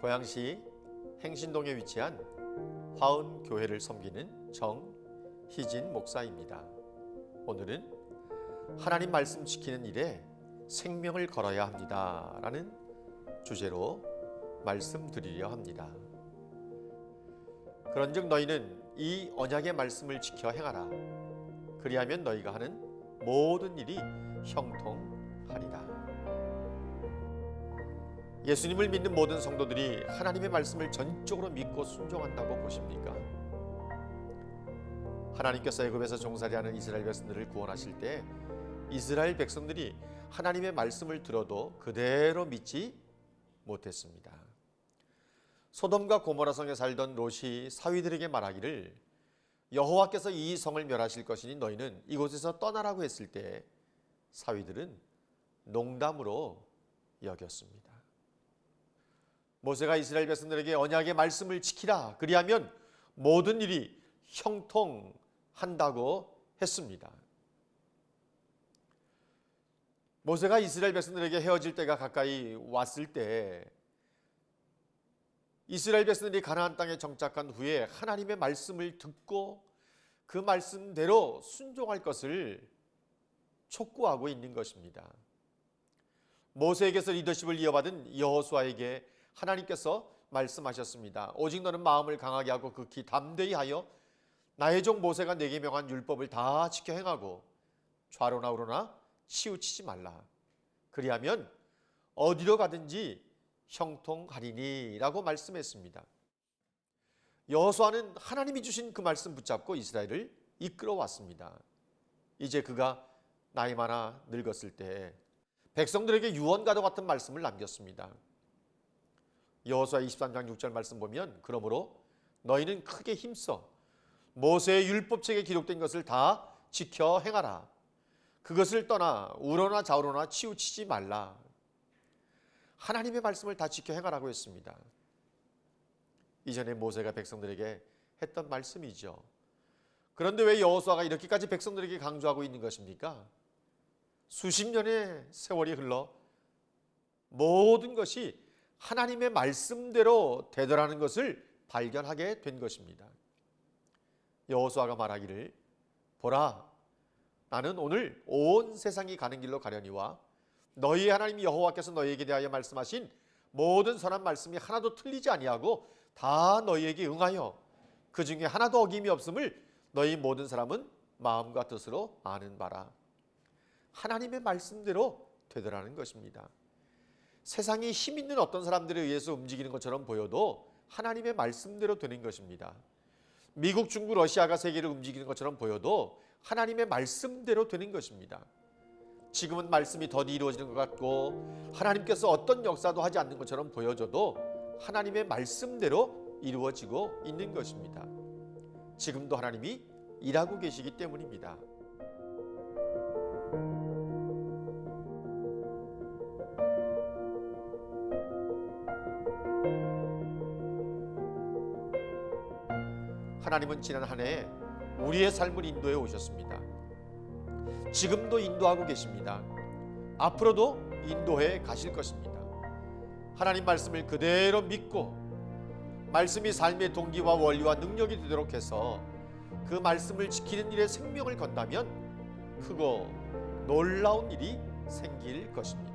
고양시 행신동에 위치한 화은교회를 섬기는 정희진 목사입니다. 오늘은 하나님 말씀 지키는 일에 생명을 걸어야 합니다 라는 주제로 말씀드리려 합니다. 그런즉 너희는 이 언약의 말씀을 지켜 행하라. 그리하면 너희가 하는 모든 일이 형통하리라. 예수님을 믿는 모든 성도들이 하나님의 말씀을 전적으로 믿고 순종한다고 보십니까? 하나님께서 애굽에서 종살이하는 이스라엘 백성들을 구원하실 때 이스라엘 백성들이 하나님의 말씀을 들어도 그대로 믿지 못했습니다. 소돔과 고모라 성에 살던 롯이 사위들에게 말하기를 여호와께서 이 성을 멸하실 것이니 너희는 이곳에서 떠나라고 했을 때 사위들은 농담으로 여겼습니다. 모세가 이스라엘 백성들에게 언약의 말씀을 지키라. 그리하면 모든 일이 형통한다고 했습니다. 모세가 이스라엘 백성들에게 헤어질 때가 가까이 왔을 때 이스라엘 백성들이 가나안 땅에 정착한 후에 하나님의 말씀을 듣고 그 말씀대로 순종할 것을 촉구하고 있는 것입니다. 모세에게서 리더십을 이어받은 여호수아에게 하나님께서 말씀하셨습니다. 오직 너는 마음을 강하게 하고 극히 담대히 하여 나의 종 모세가 내게 명한 율법을 다 지켜 행하고 좌로나 우로나 치우치지 말라. 그리하면 어디로 가든지 형통하리니 라고 말씀했습니다. 여호수아는 하나님이 주신 그 말씀 붙잡고 이스라엘을 이끌어 왔습니다. 이제 그가 나이 많아 늙었을 때 백성들에게 유언과도 같은 말씀을 남겼습니다. 여호수아 23장 6절 말씀 보면 그러므로 너희는 크게 힘써 모세의 율법책에 기록된 것을 다 지켜 행하라. 그것을 떠나 우로나 좌우로나 치우치지 말라. 하나님의 말씀을 다 지켜 행하라고 했습니다. 이전에 모세가 백성들에게 했던 말씀이죠. 그런데 왜 여호수아가 이렇게까지 백성들에게 강조하고 있는 것입니까? 수십 년의 세월이 흘러 모든 것이 하나님의 말씀대로 되더라는 것을 발견하게 된 것입니다. 여호수아가 말하기를 보라, 나는 오늘 온 세상이 가는 길로 가려니와 너희의 하나님 여호와께서 너희에게 대하여 말씀하신 모든 선한 말씀이 하나도 틀리지 아니하고 다 너희에게 응하여 그 중에 하나도 어김이 없음을 너희 모든 사람은 마음과 뜻으로 아는 바라. 하나님의 말씀대로 되더라는 것입니다. 세상이 힘 있는 어떤 사람들에 의해서 움직이는 것처럼 보여도 하나님의 말씀대로 되는 것입니다. 미국, 중국, 러시아가 세계를 움직이는 것처럼 보여도 하나님의 말씀대로 되는 것입니다. 지금은 말씀이 더디 이루어지는 것 같고 하나님께서 어떤 역사도 하지 않는 것처럼 보여져도 하나님의 말씀대로 이루어지고 있는 것입니다. 지금도 하나님이 일하고 계시기 때문입니다. 하나님은 지난 한 해 우리의 삶을 인도해 오셨습니다. 지금도 인도하고 계십니다. 앞으로도 인도해 가실 것입니다. 하나님 말씀을 그대로 믿고 말씀이 삶의 동기와 원리와 능력이 되도록 해서 그 말씀을 지키는 일에 생명을 건다면 크고 놀라운 일이 생길 것입니다.